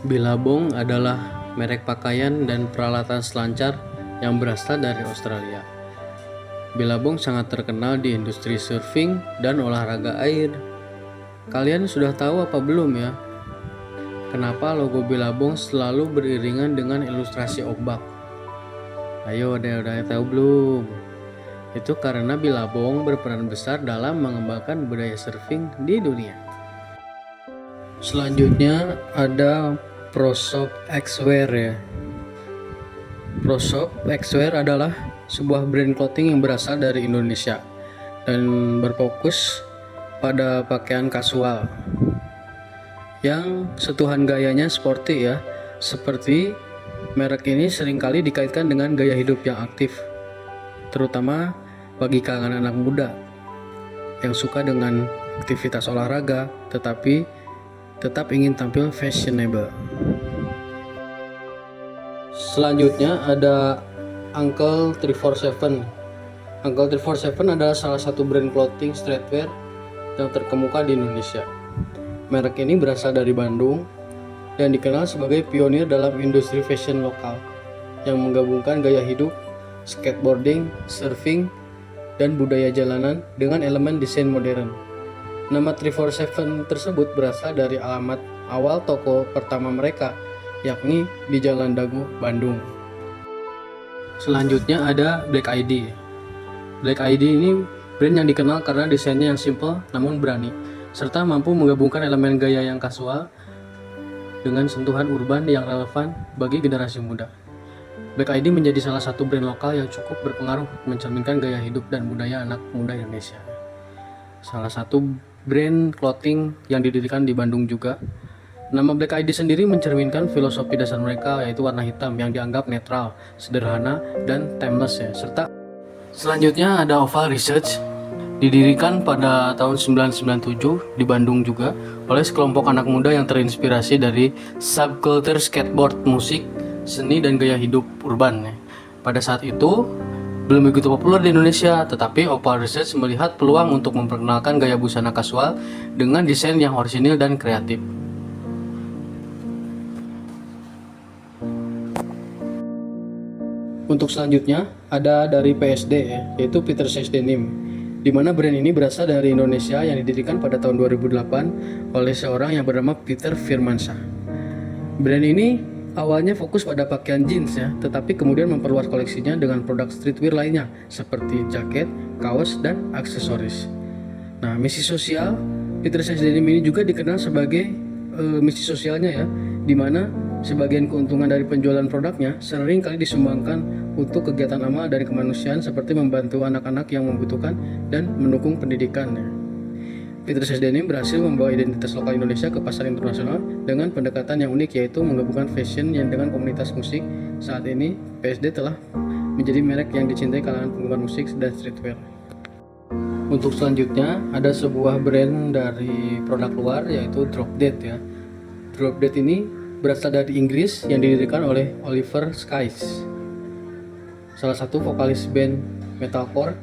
Billabong adalah merek pakaian dan peralatan selancar yang berasal dari Australia. Billabong sangat terkenal di industri surfing dan olahraga air. Kalian sudah tahu apa belum ya? Kenapa logo Billabong selalu beriringan dengan ilustrasi ombak? Ayo, udah tahu belum? Itu karena Billabong berperan besar dalam mengembangkan budaya surfing di dunia. Selanjutnya ada ProShop X-Wear ya. ProShop X-Wear adalah sebuah brand clothing yang berasal dari Indonesia dan berfokus pada pakaian kasual yang sentuhan gayanya sporty ya. Seperti merek ini seringkali dikaitkan dengan gaya hidup yang aktif, terutama bagi kalangan anak muda yang suka dengan aktivitas olahraga tetapi tetap ingin tampil fashionable. Selanjutnya ada Uncle 347. Uncle 347 adalah salah satu brand clothing streetwear yang terkemuka di Indonesia. Merek ini berasal dari Bandung dan dikenal sebagai pionir dalam industri fashion lokal yang menggabungkan gaya hidup, skateboarding, surfing, dan budaya jalanan dengan elemen desain modern. Nama 347 tersebut berasal dari alamat awal toko pertama mereka, yakni di Jalan Dago, Bandung. Selanjutnya ada Black ID. Black ID ini brand yang dikenal karena desainnya yang simple namun berani, serta mampu menggabungkan elemen gaya yang kasual dengan sentuhan urban yang relevan bagi generasi muda. Black ID menjadi salah satu brand lokal yang cukup berpengaruh mencerminkan gaya hidup dan budaya anak muda Indonesia. Salah satu brand clothing yang didirikan di Bandung juga. Nama Black ID sendiri mencerminkan filosofi dasar mereka, yaitu warna hitam yang dianggap netral, sederhana, dan timeless ya. Serta selanjutnya ada Oval Research, didirikan pada tahun 1997 di Bandung juga oleh sekelompok anak muda yang terinspirasi dari subkultur skateboard, musik, seni, dan gaya hidup urban ya. Pada saat itu belum begitu populer di Indonesia, tetapi Oval Research melihat peluang untuk memperkenalkan gaya busana kasual dengan desain yang orisinil dan kreatif. Untuk selanjutnya ada dari PSD ya, yaitu Peter Says Denim, di mana brand ini berasal dari Indonesia yang didirikan pada tahun 2008 oleh seorang yang bernama Peter Firmansyah. Brand ini awalnya fokus pada pakaian jeans ya, tetapi kemudian memperluas koleksinya dengan produk streetwear lainnya seperti jaket, kaos, dan aksesoris. Nah, misi sosial Peter Says Denim ini juga dikenal sebagai misi sosialnya ya, di mana sebagian keuntungan dari penjualan produknya sering kali disumbangkan untuk kegiatan amal dari kemanusiaan seperti membantu anak-anak yang membutuhkan dan mendukung pendidikannya. Peter Says Denim berhasil membawa identitas lokal Indonesia ke pasar internasional dengan pendekatan yang unik, yaitu menggabungkan fashion yang dengan komunitas musik. Saat ini PSD telah menjadi merek yang dicintai kalangan penggemar musik dan streetwear. Untuk selanjutnya ada sebuah brand dari produk luar, yaitu Drop Dead ya. Drop Dead ini berasal dari Inggris yang didirikan oleh Oliver Sykes, salah satu vokalis band metalcore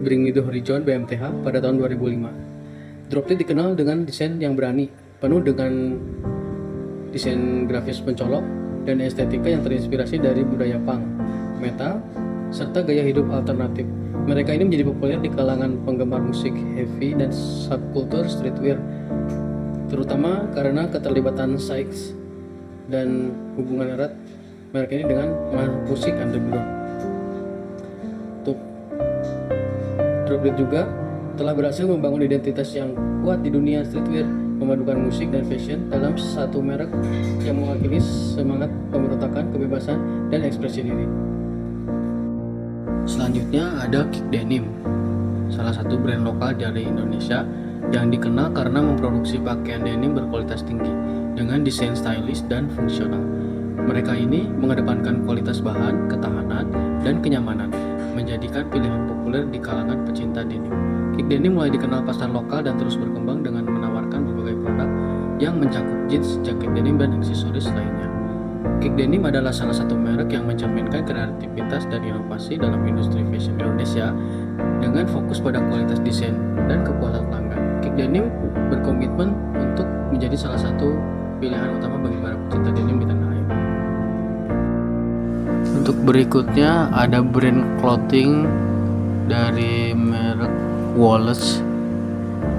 Bring Me The Horizon (BMTH) pada tahun 2005. Drop Dead dikenal dengan desain yang berani, penuh dengan desain grafis mencolok dan estetika yang terinspirasi dari budaya punk, metal, serta gaya hidup alternatif. Mereka ini menjadi populer di kalangan penggemar musik heavy dan subkultur streetwear, terutama karena keterlibatan Sykes dan hubungan erat mereka ini dengan musik underground. Untuk Drop Dead juga telah berhasil membangun identitas yang kuat di dunia streetwear, memadukan musik dan fashion dalam satu merek yang mewakili semangat pemberontakan, kebebasan, dan ekspresi diri. Selanjutnya ada Kick Denim, salah satu brand lokal dari Indonesia yang dikenal karena memproduksi pakaian denim berkualitas tinggi dengan desain stylish dan fungsional. Mereka ini mengedepankan kualitas bahan, ketahanan, dan kenyamanan, menjadikan pilihan populer di kalangan pecinta denim. Kick Denim mulai dikenal pasar lokal dan terus berkembang dengan menawarkan berbagai produk yang mencakup jeans, jaket denim, dan aksesoris lainnya. Kick Denim adalah salah satu merek yang mencerminkan kreativitas dan inovasi dalam industri fashion Indonesia dengan fokus pada kualitas desain dan kepuasan pelanggan. Kick Denim berkomitmen untuk menjadi salah satu pilihan utama bagi para pecinta denim di tanah air. Untuk berikutnya ada brand clothing dari merek Wallace,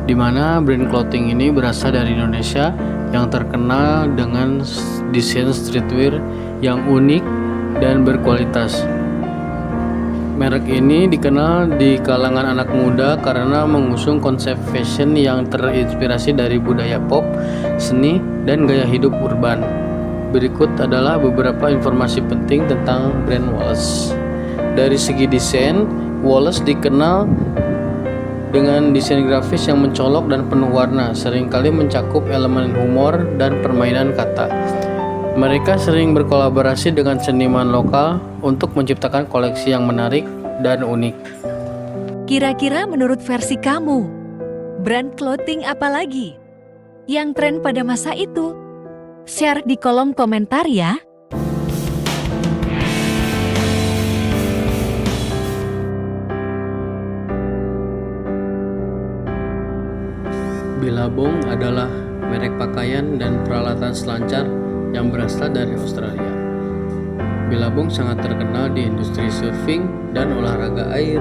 di mana brand clothing ini berasal dari Indonesia yang terkenal dengan desain streetwear yang unik dan berkualitas. Merek ini dikenal di kalangan anak muda karena mengusung konsep fashion yang terinspirasi dari budaya pop, seni, dan gaya hidup urban. Berikut adalah beberapa informasi penting tentang brand Wallace. Dari segi desain, Wallace dikenal dengan desain grafis yang mencolok dan penuh warna, seringkali mencakup elemen humor dan permainan kata. Mereka sering berkolaborasi dengan seniman lokal untuk menciptakan koleksi yang menarik dan unik. Kira-kira menurut versi kamu, brand clothing apa lagi yang tren pada masa itu? Share di kolom komentar ya. Billabong adalah merek pakaian dan peralatan selancar yang berasal dari Australia. Billabong sangat terkenal di industri surfing dan olahraga air.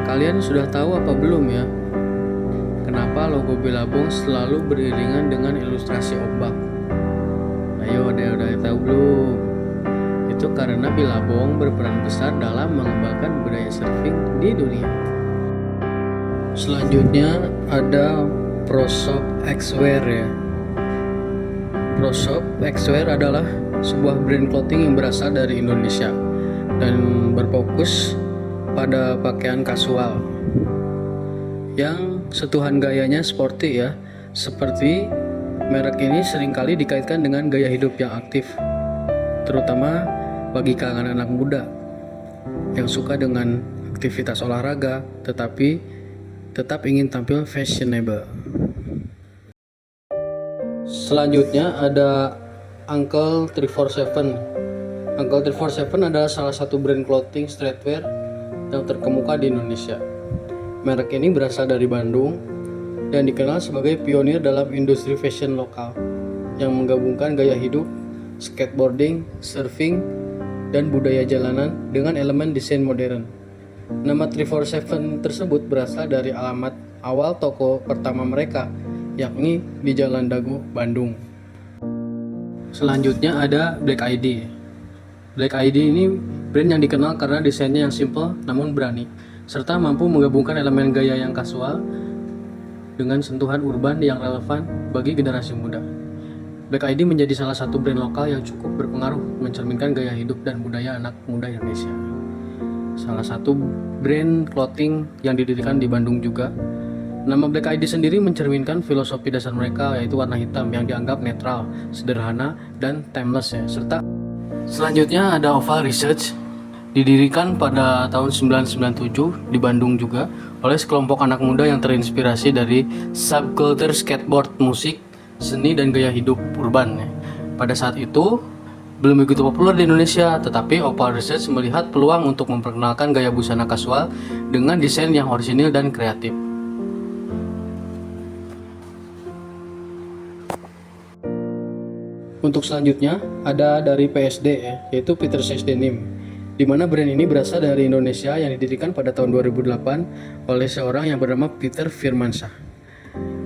Kalian sudah tahu apa belum ya? Kenapa logo Billabong selalu beriringan dengan ilustrasi ombak? Ayo, udah tahu belum? Itu karena Billabong berperan besar dalam mengembangkan budaya surfing di dunia. Selanjutnya ada ProShop X-Wear ya. ProShop X-Wear adalah sebuah brand clothing yang berasal dari Indonesia dan berfokus pada pakaian kasual yang sentuhan gayanya sporty ya. Seperti merek ini seringkali dikaitkan dengan gaya hidup yang aktif, terutama bagi kalangan anak muda yang suka dengan aktivitas olahraga tetapi tetap ingin tampil fashionable. Selanjutnya ada Uncle 347. Uncle 347 adalah salah satu brand clothing streetwear yang terkemuka di Indonesia. Merek ini berasal dari Bandung dan dikenal sebagai pionir dalam industri fashion lokal yang menggabungkan gaya hidup, skateboarding, surfing, dan budaya jalanan dengan elemen desain modern. Nama 347 tersebut berasal dari alamat awal toko pertama mereka, yakni di Jalan Dago, Bandung. Selanjutnya ada Black ID. Black ID ini brand yang dikenal karena desainnya yang simple namun berani, serta mampu menggabungkan elemen gaya yang kasual dengan sentuhan urban yang relevan bagi generasi muda. Black ID menjadi salah satu brand lokal yang cukup berpengaruh mencerminkan gaya hidup dan budaya anak muda Indonesia. Salah satu brand clothing yang didirikan di Bandung juga. Nama Black ID sendiri mencerminkan filosofi dasar mereka, yaitu warna hitam yang dianggap netral, sederhana, dan timeless ya. Serta selanjutnya ada Oval Research, didirikan pada tahun 1997 di Bandung juga oleh sekelompok anak muda yang terinspirasi dari subkultur skateboard, musik, seni, dan gaya hidup urban ya. Pada saat itu belum begitu populer di Indonesia, tetapi Oval Research melihat peluang untuk memperkenalkan gaya busana kasual dengan desain yang orisinil dan kreatif. Untuk selanjutnya ada dari PSD ya, yaitu Peter Says Denim, di mana brand ini berasal dari Indonesia yang didirikan pada tahun 2008 oleh seorang yang bernama Peter Firmansyah.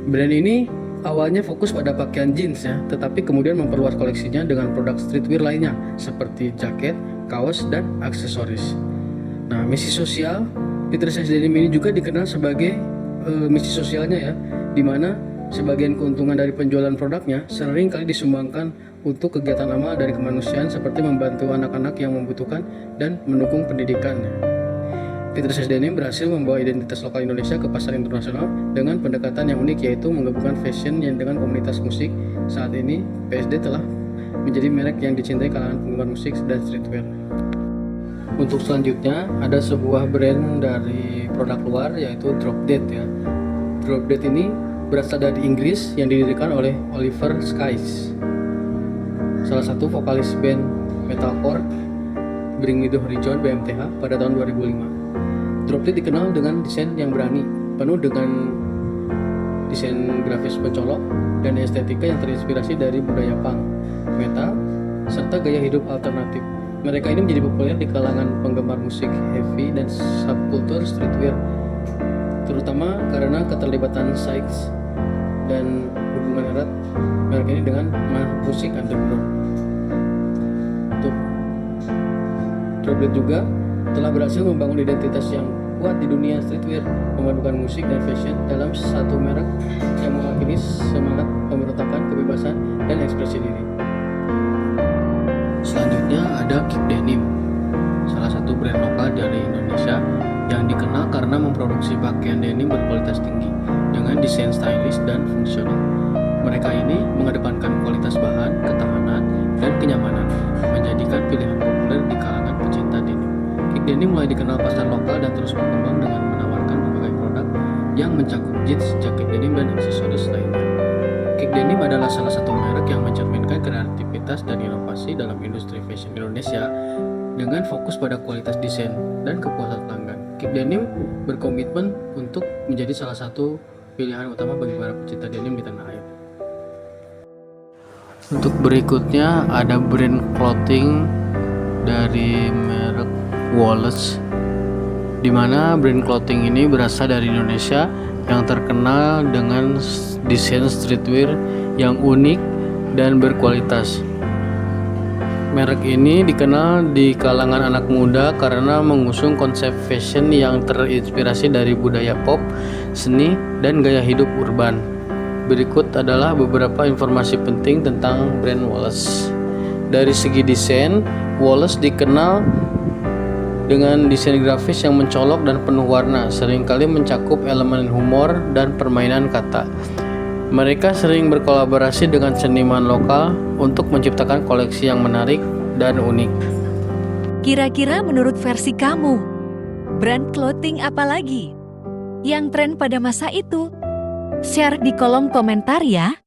Brand ini awalnya fokus pada pakaian jeans ya, tetapi kemudian memperluas koleksinya dengan produk streetwear lainnya seperti jaket, kaos, dan aksesoris. Nah, misi sosial Peter Says Denim ini juga dikenal sebagai misi sosialnya ya, di mana sebagian keuntungan dari penjualan produknya sering kali disumbangkan untuk kegiatan amal dari kemanusiaan seperti membantu anak-anak yang membutuhkan dan mendukung pendidikan. Peter Says Denim berhasil membawa identitas lokal Indonesia ke pasar internasional dengan pendekatan yang unik, yaitu menggabungkan fashion yang dengan komunitas musik. Saat ini PSD telah menjadi merek yang dicintai kalangan penggemar musik dan streetwear. Untuk selanjutnya ada sebuah brand dari produk luar, yaitu Drop Dead ya. Drop Dead ini berasal dari Inggris yang didirikan oleh Oliver Sykes, salah satu vokalis band metalcore Bring Me The Horizon (BMTH) pada tahun 2005. Drop Dead dikenal dengan desain yang berani, penuh dengan desain grafis mencolok, dan estetika yang terinspirasi dari budaya punk, metal, serta gaya hidup alternatif. Mereka ini menjadi populer di kalangan penggemar musik heavy dan subkultur streetwear, terutama karena keterlibatan Sykes dan hubungan erat merek ini dengan musik underground. Untuk Trailblade juga telah berhasil membangun identitas yang kuat di dunia streetwear, memadukan musik dan fashion dalam satu merek yang mewakili semangat pemberontakan, kebebasan, dan ekspresi diri. Selanjutnya ada Kick Denim, salah satu brand lokal dari Indonesia yang dikenal karena memproduksi pakaian denim berkualitas tinggi dengan desain stylish dan fungsional. Mereka ini mengedepankan kualitas bahan, ketahanan, dan kenyamanan, menjadikan pilihan populer di kalangan pecinta denim. Kick Denim mulai dikenal pasar lokal dan terus berkembang dengan menawarkan berbagai produk yang mencakup jeans, jaket denim, dan aksesoris lainnya. Kick Denim adalah salah satu merek yang mencerminkan kreativitas dan inovasi dalam industri fashion Indonesia dengan fokus pada kualitas desain dan kepuasan pelanggan. Kick Denim berkomitmen untuk menjadi salah satu pilihan utama bagi para pecinta denim di tanah air. Untuk berikutnya ada brand clothing dari merek Wallace, di mana brand clothing ini berasal dari Indonesia yang terkenal dengan desain streetwear yang unik dan berkualitas. Merek ini dikenal di kalangan anak muda karena mengusung konsep fashion yang terinspirasi dari budaya pop, seni, dan gaya hidup urban. Berikut adalah beberapa informasi penting tentang brand Wallace. Dari segi desain, Wallace dikenal dengan desain grafis yang mencolok dan penuh warna, seringkali mencakup elemen humor dan permainan kata. Mereka sering berkolaborasi dengan seniman lokal untuk menciptakan koleksi yang menarik dan unik. Kira-kira menurut versi kamu, brand clothing apa lagi yang tren pada masa itu? Share di kolom komentar ya.